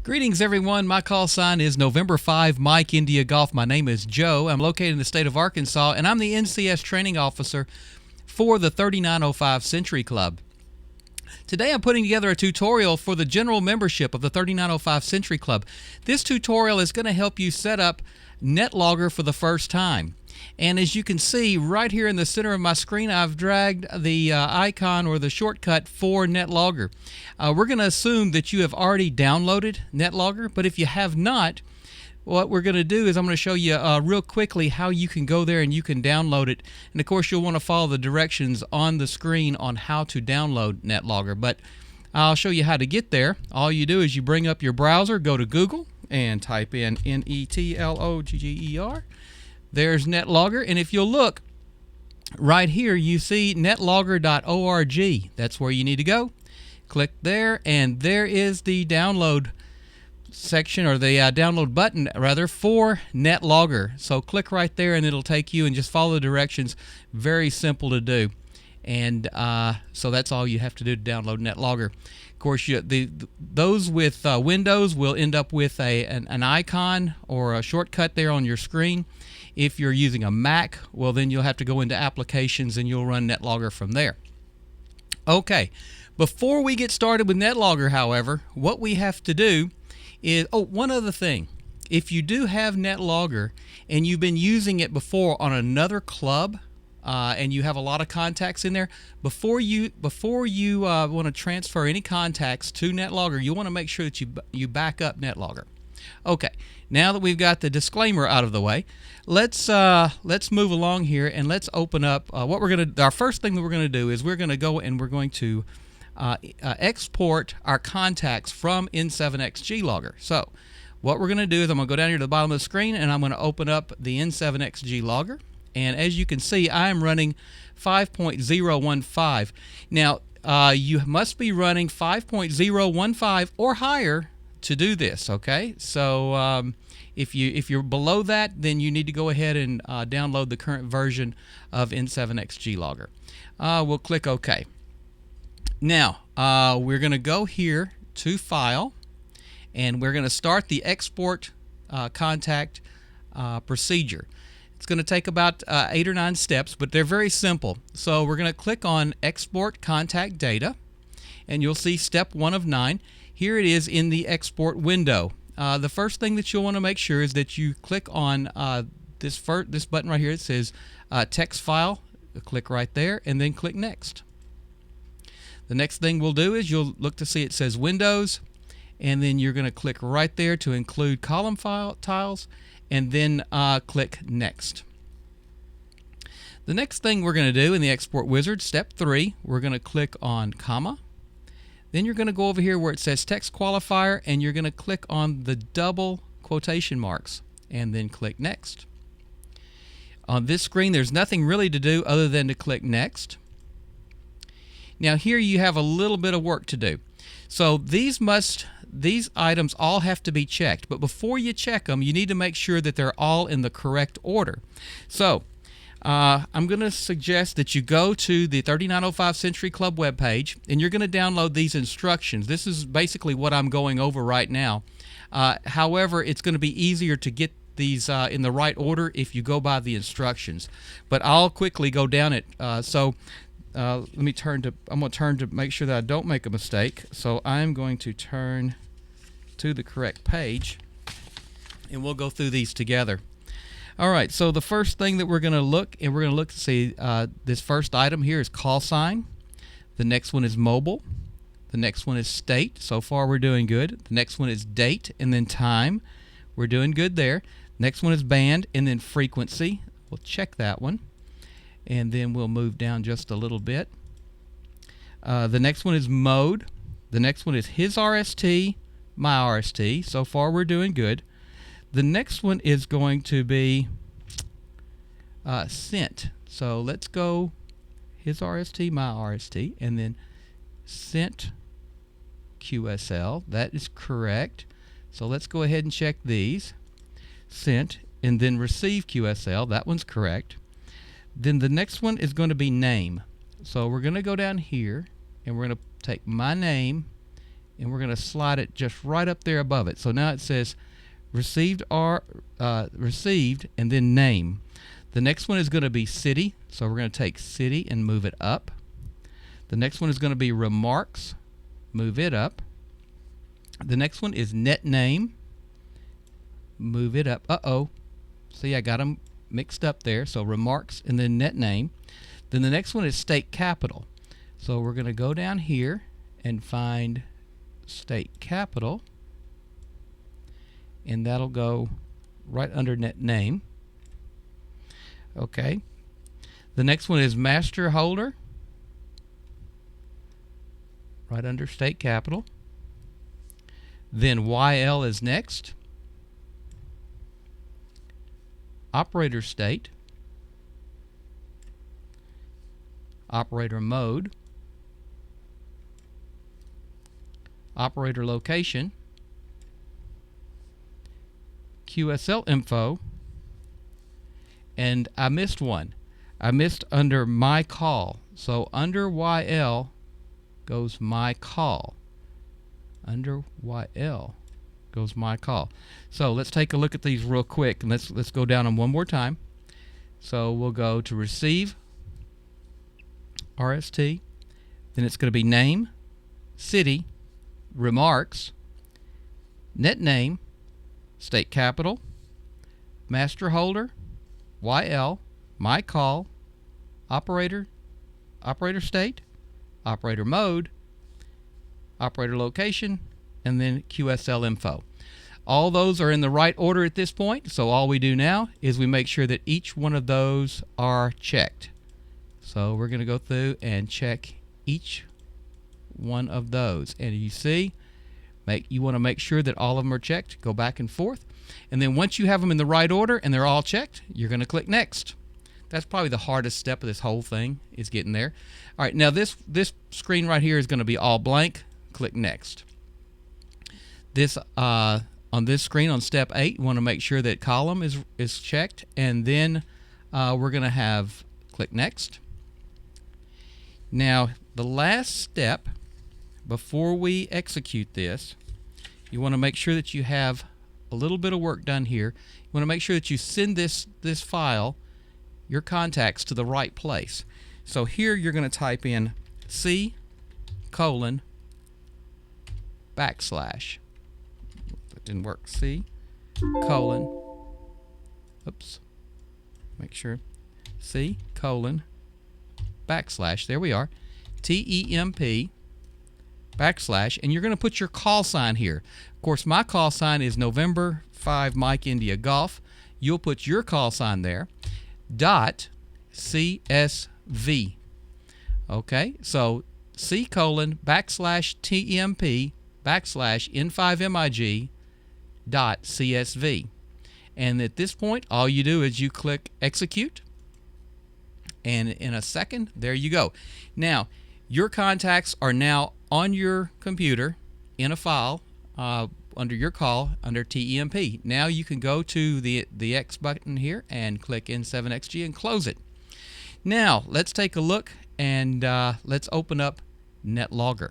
Greetings, everyone. My call sign is November 5 Mike India Golf. My name is Joe. I'm located in the state of Arkansas, and I'm the NCS training officer for the 3905 Century Club. Today I'm putting together a tutorial for the general membership of the 3905 Century Club. This tutorial is going to help you set up NetLogger for the first time. And as you can see right here in the center of my screen, I've dragged the icon or the shortcut for NetLogger. We're going to assume that you have already downloaded NetLogger, but if you have not, what we're going to do is I'm going to show you real quickly how you can go there and you can download it. And of course you'll want to follow the directions on the screen on how to download NetLogger, but I'll show you how to get there. All you do is you bring up your browser, go to Google and type in NETLOGGER. There's NetLogger, and if you'll look right here, you see netlogger.org. That's where you need to go. Click there, and there is the download section, or the download button rather, for NetLogger. So click right there and it'll take you, and just follow the directions. Very simple to do. And so that's all you have to do to download NetLogger. Of course, those with Windows will end up with an icon or a shortcut there on your screen. If you're using a Mac, well, then you'll have to go into Applications and you'll run NetLogger from there. Okay, before we get started with NetLogger, however, what we have to do is, one other thing. If you do have NetLogger and you've been using it before on another club, and you have a lot of contacts in there, before you want to transfer any contacts to NetLogger, you want to make sure that you back up NetLogger. Okay, now that we've got the disclaimer out of the way, let's move along here and let's open up our first thing that we're going to do is we're going to go and we're going to export our contacts from N7XG-Logger. So what we're going to do is I'm going to go down here to the bottom of the screen and I'm going to open up the N7XG-Logger. And as you can see, I'm running 5.015. Now, you must be running 5.015 or higher to do this, okay? So if you're below that, then you need to go ahead and download the current version of N7XG-Logger. We'll click OK. Now, we're going to go here to File, and we're going to start the export contact procedure. It's going to take about 8 or 9 steps, but they're very simple. So we're going to click on Export Contact Data, and you'll see step 1 of 9. Here it is in the export window. The first thing that you'll want to make sure is that you click on this button right here. It says Text File. Click right there, and then click Next. The next thing we'll do is you'll look to see it says Windows, and then you're going to click right there to include column file tiles, and then click Next. The next thing we're going to do in the Export Wizard, step 3, we're going to click on comma. Then you're going to go over here where it says Text Qualifier, and you're going to click on the double quotation marks, and then click Next. On this screen, there's nothing really to do other than to click Next. Now here you have a little bit of work to do. So these items all have to be checked, but before you check them, you need to make sure that they're all in the correct order. So I'm going to suggest that you go to the 3905 Century Club webpage, and you're going to download these instructions. This is basically what I'm going over right now. However, it's going to be easier to get these in the right order if you go by the instructions. But I'll quickly go down it. I'm going to turn to make sure that I don't make a mistake. So I'm going to turn to the correct page, and we'll go through these together. All right, so the first thing that we're going to look to see, this first item here is call sign. The next one is mobile. The next one is state. So far we're doing good. The next one is date and then time. We're doing good there. Next one is band and then frequency. We'll check that one. And then we'll move down just a little bit. The next one is mode. The next one is his RST, my RST. So far we're doing good. The next one is going to be sent. So let's go his RST, my RST, and then sent QSL. That is correct. So let's go ahead and check these. Sent, and then receive QSL. That one's correct. Then the next one is going to be name. So we're going to go down here, and we're going to take my name and we're going to slide it just right up there above it. So now it says received received and then name. The next one is going to be city, so we're going to take city and move it up. The next one is going to be remarks, move it up. The next one is net name, move it up. See, I got them mixed up there. So remarks and then net name. Then the next one is state capital. So we're going to go down here and find state capital, and that'll go right under net name. Okay. The next one is master holder, right under state capital. Then YL is next. Operator state, operator mode, operator location, QSL info, and I missed one. I missed under my call. So under YL goes my call. Under YL goes my call. So let's take a look at these real quick, and let's go down them one more time. So we'll go to receive RST, then it's going to be name, city, remarks, net name, state capital, master holder, YL, my call, operator state, operator mode, operator location, and then QSL info. All those are in the right order at this point, so all we do now is we make sure that each one of those are checked. So we're going to go through and check each one of those, and you see, you want to make sure that all of them are checked. Go back and forth, and then once you have them in the right order and they're all checked, you're going to click next. That's probably the hardest step of this whole thing, is getting there. All right, now this screen right here is going to be all blank. Click next. This on this screen on step 8, you want to make sure that column is checked, and then we're going to have click next. Now the last step before we execute this, you want to make sure that you have a little bit of work done here. You want to make sure that you send this file, your contacts, to the right place. So here you're going to type in C:\\. That didn't work. C:\. Oops. Make sure. C:\. There we are. TEMP \, and you're going to put your call sign here. Of course, my call sign is November 5 Mike India Golf. You'll put your call sign there. .CSV. Okay, so C:\\, TEMP \N5MIG .CSV. And at this point, all you do is you click execute, and in a second, there you go. Now, your contacts are now on your computer in a file under your call under TEMP. Now you can go to the X button here and click N7XG and close it. Now let's take a look, and let's open up NetLogger.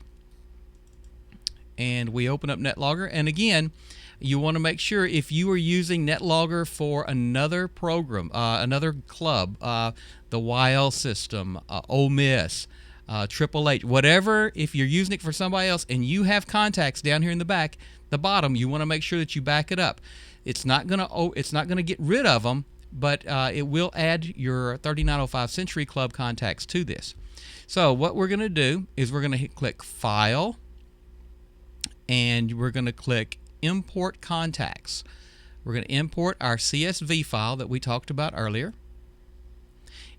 And we open up NetLogger, and again, you want to make sure if you are using NetLogger for another program, another club, the YL system, Ole Miss, Triple H, whatever, if you're using it for somebody else and you have contacts down here in the bottom, you want to make sure that you back it up. It's not gonna get rid of them, but it will add your 3905 Century Club contacts to this. So what we're going to do is we're going to click File, and we're going to click Import Contacts. We're going to import our CSV file that we talked about earlier.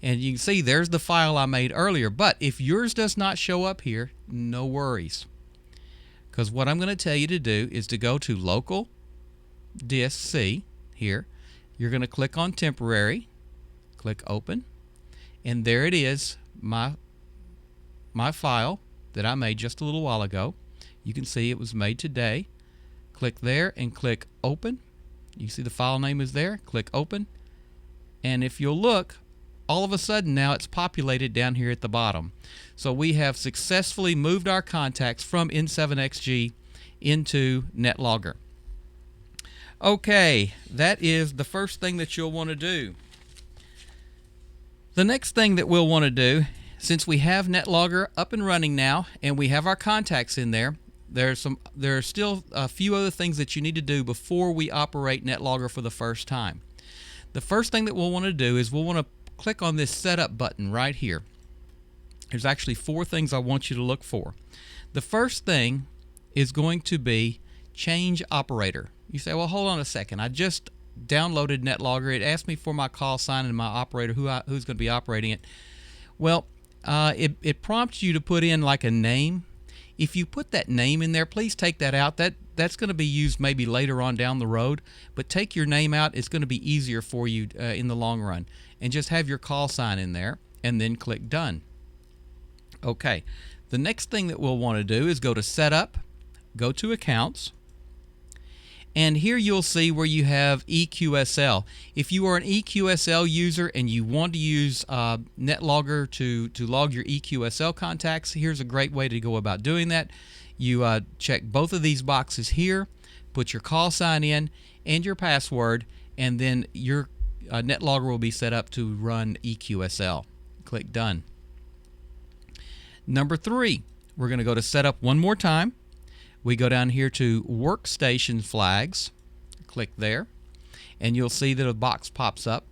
And you can see there's the file I made earlier. But if yours does not show up here, no worries. Because what I'm going to tell you to do is to go to Local Disk C here. You're going to click on Temporary, click Open, and there it is, my file that I made just a little while ago. You can see it was made today. Click there and click Open. You see the file name is there. Click Open, and if you'll look, all of a sudden now it's populated down here at the bottom. So we have successfully moved our contacts from N7XG into NetLogger. Okay, that is the first thing that you'll want to do. The next thing that we'll want to do, since we have NetLogger up and running now and we have our contacts in there, there are still a few other things that you need to do before we operate NetLogger for the first time. The first thing that we'll want to do is we'll want to click on this setup button right here. There's actually 4 things I want you to look for. The first thing is going to be change operator. You say, well, hold on a second. I just downloaded NetLogger. It asked me for my call sign and my operator, who's going to be operating it. Well, it prompts you to put in like a name. If you put that name in there, please take that out. That's going to be used maybe later on down the road, but take your name out. It's going to be easier for you in the long run. And just have your call sign in there and then click done. Okay, the next thing that we'll want to do is go to setup, go to accounts, and here you'll see where you have EQSL. If you are an EQSL user and you want to use NetLogger to log your EQSL contacts, here's a great way to go about doing that. You check both of these boxes here, put your call sign in and your password, and then your NetLogger will be set up to run EQSL. Click done. Number 3, we're going to go to setup one more time. We go down here to workstation flags, click there, and you'll see that a box pops up.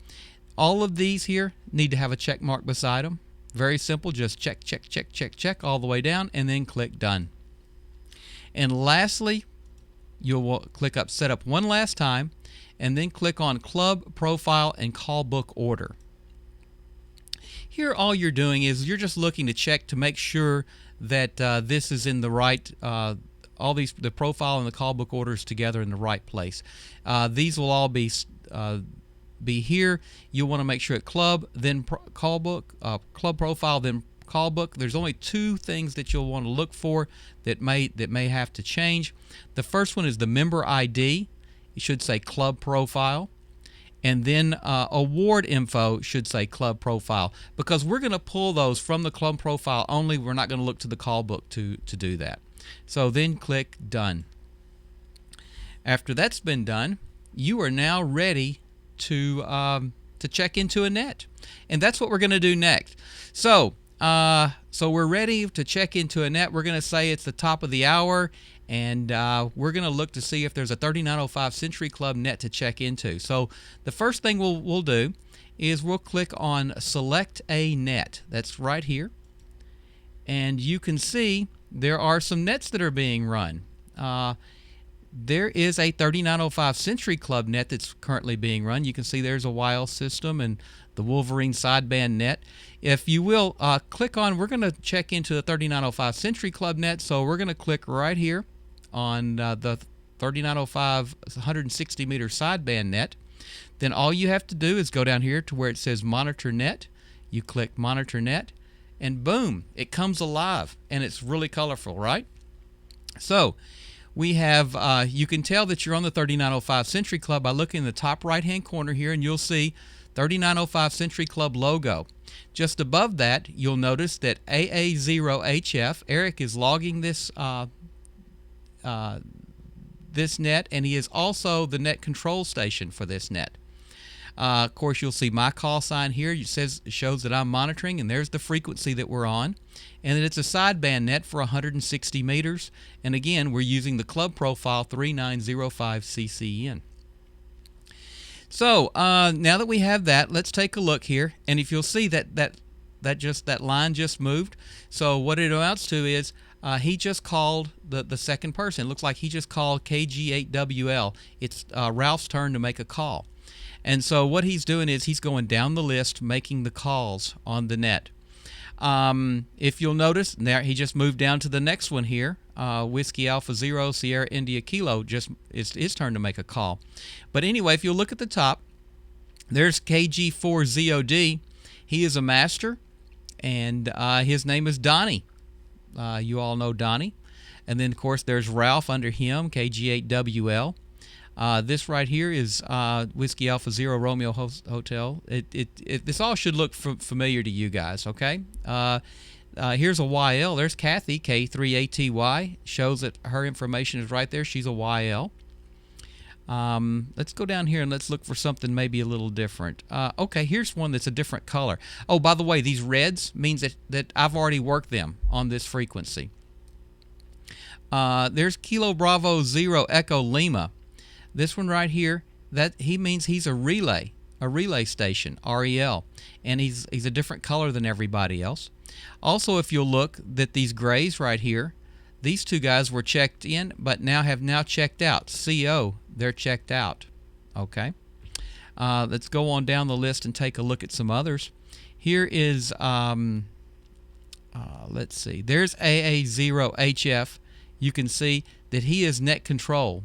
All of these here need to have a check mark beside them. Very simple, just check, check, check, check, check all the way down, and then click done. And lastly, you'll click up setup one last time, and then click on club profile and call book order. Here all you're doing is you're just looking to check to make sure that this is in the right the profile and the call book orders together in the right place. These will all be here. You'll want to make sure at club, then call book, club profile, then call book. There's only 2 things that you'll want to look for that may have to change. The first one is the member ID. It should say club profile. And then award info should say club profile, because we're going to pull those from the club profile only. We're not going to look to the call book to do that. So then click done. After that's been done, you are now ready to check into a net, and that's what we're going to do next. So we're ready to check into a net. We're going to say it's the top of the hour, and we're going to look to see if there's a 3905 Century Club net to check into. So the first thing we'll do is we'll click on select a net. That's right here, and you can see there are some nets that are being run. There is a 3905 Century Club net that's currently being run. You can see there's a Wild system and the Wolverine sideband net. If you will, click on, we're going to check into the 3905 Century Club net, so we're going to click right here on the 3905 160 meter sideband net. Then all you have to do is go down here to where it says monitor net. You click monitor net, and boom, it comes alive, and it's really colorful, right? So we have, you can tell that you're on the 3905 Century Club by looking in the top right hand corner here, and you'll see 3905 Century Club logo. Just above that, you'll notice that AA0HF, Eric is logging this this net, and he is also the net control station for this net. Of course, you'll see my call sign here. It shows that I'm monitoring, and there's the frequency that we're on, and that it's a sideband net for 160 meters. And again, we're using the club profile 3905 CCN. So now that we have that, let's take a look here, and if you'll see that line just moved. So what it amounts to is he just called the second person. It looks like he just called KG8WL. It's Ralph's turn to make a call. And so what he's doing is he's going down the list making the calls on the net. If you'll notice, there he just moved down to the next one here. Whiskey Alpha Zero Sierra India Kilo, just it's his turn to make a call. But anyway, if you'll look at the top, there's KG4ZOD. He is a master, and his name is Donnie. You all know Donnie. And then, of course, there's Ralph under him, KG8WL. This right here is Whiskey Alpha Zero Romeo Hotel. This all should look familiar to you guys, okay? Here's a YL. There's Kathy, K3ATY. Shows that her information is right there. She's a YL. Let's go down here and let's look for something maybe a little different. Okay, here's one that's a different color. Oh, by the way, these reds means that I've already worked them on this frequency. There's Kilo Bravo 0 Echo Lima. This one right here, that he means he's a relay station, REL, and he's a different color than everybody else. Also, if you'll look, that these grays right here, these two guys were checked in, but have now checked out. CO, they're checked out. Okay. Let's go on down the list and take a look at some others. Here is, let's see. There's AA0HF. You can see that he is net control.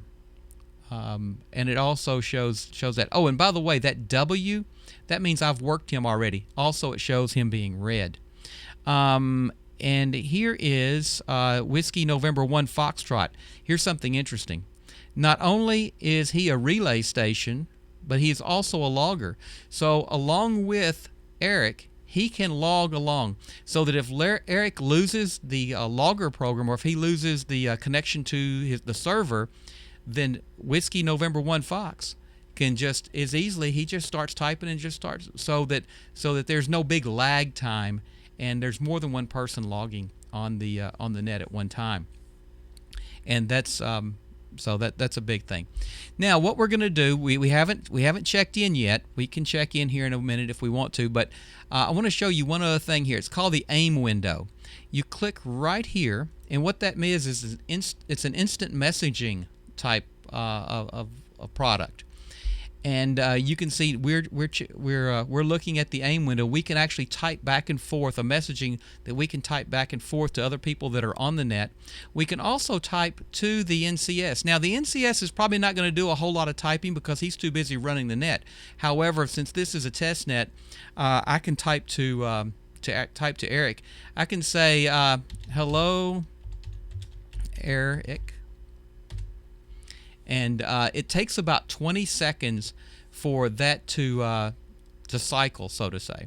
And it also shows that. Oh, and by the way, that W, that means I've worked him already. Also, it shows him being red. And here is Whiskey November 1 Foxtrot. Here's something interesting. Not only is he a relay station, but he is also a logger. So along with Eric, he can log along. So that if Eric loses the logger program, or if he loses the connection to the server, then Whiskey November 1 Fox can just he just starts typing and just starts, so that there's no big lag time, and there's more than one person logging on the net at one time, and that's that's a big thing. Now, what we're going to do, we haven't checked in yet. We can check in here in a minute if we want to, but I want to show you one other thing here. It's called the AIM window. You click right here, and what that means is it's an instant messaging type of product. And you can see we're looking at the AIM window. We can actually type back and forth a messaging that we can type back and forth to other people that are on the net. We can also type to the NCS. Now, the NCS is probably not going to do a whole lot of typing because he's too busy running the net. However, since this is a test net, I can type to Eric. I can say, "Hello, Eric." And it takes about 20 seconds for that to cycle, so to say.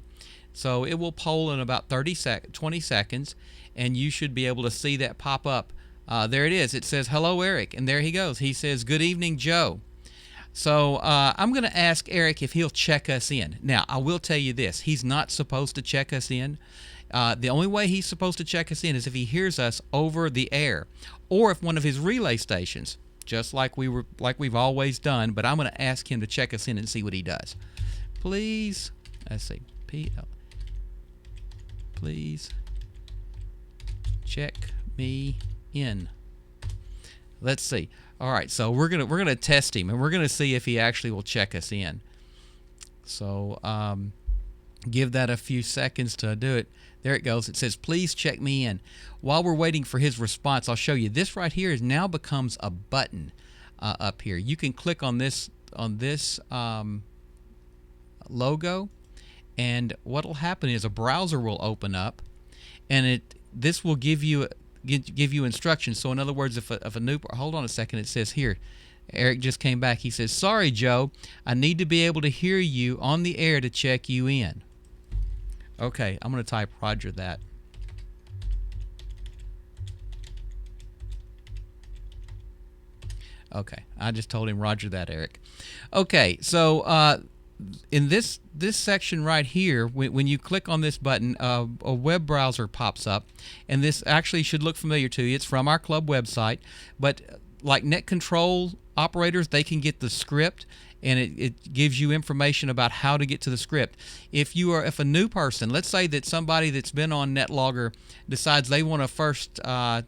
So it will poll in about 20 seconds, and you should be able to see that pop up. There it is. It says, "Hello, Eric," and there he goes. He says, "Good evening, Joe." So I'm going to ask Eric if he'll check us in. Now, I will tell you this. He's not supposed to check us in. The only way he's supposed to check us in is if he hears us over the air, or if one of his relay stations, just like we've always done, but I'm going to ask him to check us in and see what he does. Please, let's see, please check me in. Let's see. All right, so we're gonna test him, and we're gonna see if he actually will check us in. So give that a few seconds to do it. There it goes. It says, "Please check me in." While we're waiting for his response, I'll show you. This right here now becomes a button up here. You can click on this logo, and what will happen is a browser will open up, and this will give you instructions. So in other words, if a new, hold on a second, it says here, Eric just came back. He says, "Sorry, Joe, I need to be able to hear you on the air to check you in." Okay, I'm going to type Roger that. Okay, I just told him Roger that, Eric. Okay, so in this section right here, when you click on this button, a web browser pops up, and this actually should look familiar to you. It's from our club website, but like net control operators, they can get the script, and it gives you information about how to get to the script. If a new person, let's say that somebody that's been on NetLogger decides they want to first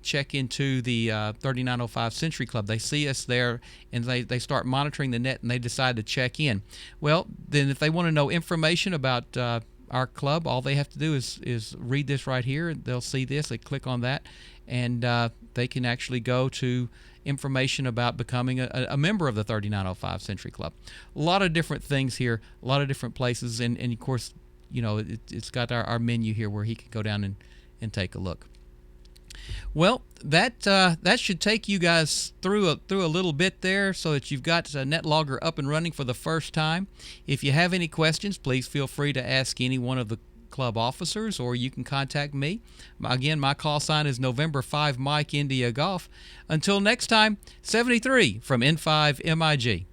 check into the 3905 Century Club, they see us there and they start monitoring the net and they decide to check in. Well, then if they want to know information about our club, all they have to do is read this right here. They'll see this, they click on that, and they can actually go to information about becoming a member of the 3905 Century Club. A lot of different things here, a lot of different places, and of course, you know, it's got our menu here where he can go down and take a look. Well, that should take you guys through a little bit there, so that you've got NetLogger up and running for the first time. If you have any questions, please feel free to ask any one of the club officers, or you can contact me. Again, my call sign is November 5 Mike India Golf. Until next time, 73 from N5 MIG.